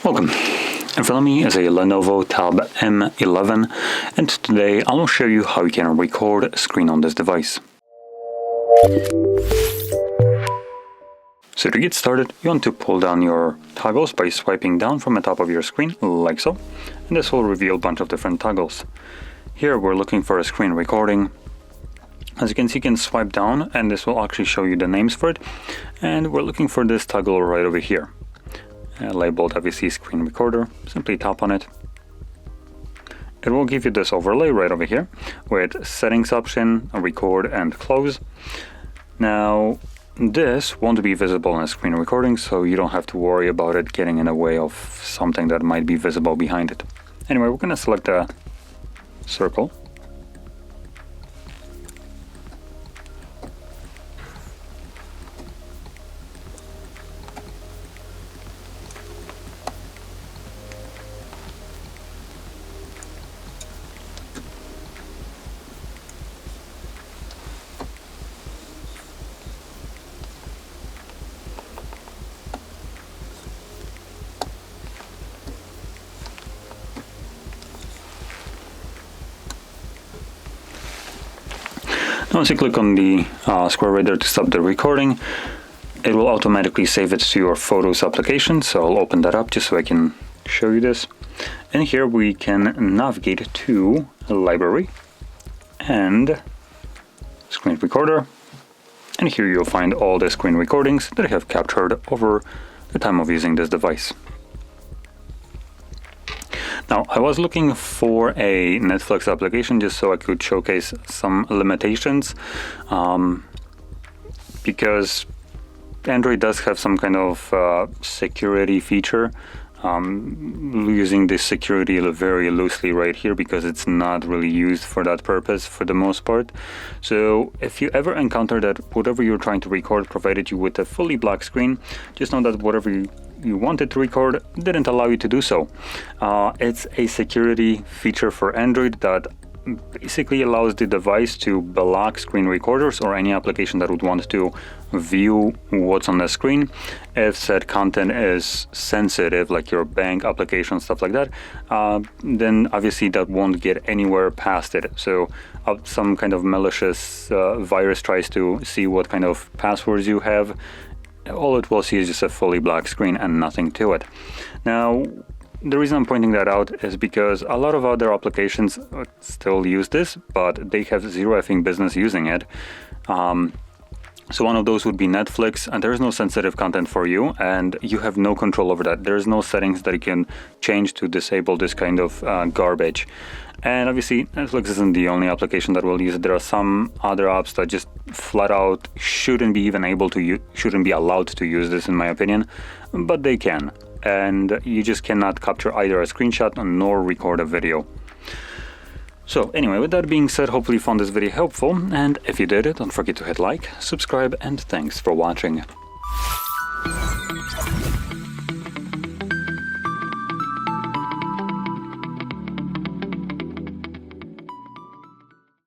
Welcome. In front of me is a LENOVO Tab M11, and today I will show you how you can record a screen on this device. So to get started, you want to pull down your toggles by swiping down from the top of your screen, like so, and this will reveal a bunch of different toggles. Here we're looking for a screen recording. As you can see, you can swipe down and this will actually show you the names for it, and we're looking for this toggle right over here. Labeled obviously screen recorder. Simply tap on it. It will give you this overlay right over here with settings option, record and close. Now this won't be visible in a screen recording, so you don't have to worry about it getting in the way of something that might be visible behind it. Anyway, we're going to select a circle. Once you click on the square right there to stop the recording, it will automatically save it to your Photos application. So I'll open that up just so I can show you this. And here we can navigate to a library and screen recorder. And here you'll find all the screen recordings that I have captured over the time of using this device. Now, I was looking for a Netflix application just so I could showcase some limitations, because Android does have some kind of security feature. Using this security very loosely right here because it's not really used for that purpose for the most part. So if you ever encounter that whatever you're trying to record provided you with a fully black screen, just know that whatever you wanted to record didn't allow you to do so. It's a security feature for Android that basically allows the device to block screen recorders or any application that would want to view what's on the screen. If said content is sensitive, like your bank application, stuff like that, then obviously that won't get anywhere past it. So some kind of malicious virus tries to see what kind of passwords you have. All it will see is just a fully black screen and nothing to it. Now, the reason I'm pointing that out is because a lot of other applications still use this, but they have zero effing business using it. So one of those would be Netflix, and there is no sensitive content for you, and you have no control over that. There's no settings that you can change to disable this kind of garbage. And obviously, Netflix isn't the only application that will use it. There are some other apps that just flat out shouldn't be allowed to use this, in my opinion, but they can. And you just cannot capture either a screenshot nor record a video. So anyway, with that being said, hopefully you found this video helpful, and if you did, don't forget to hit like, subscribe, and thanks for watching.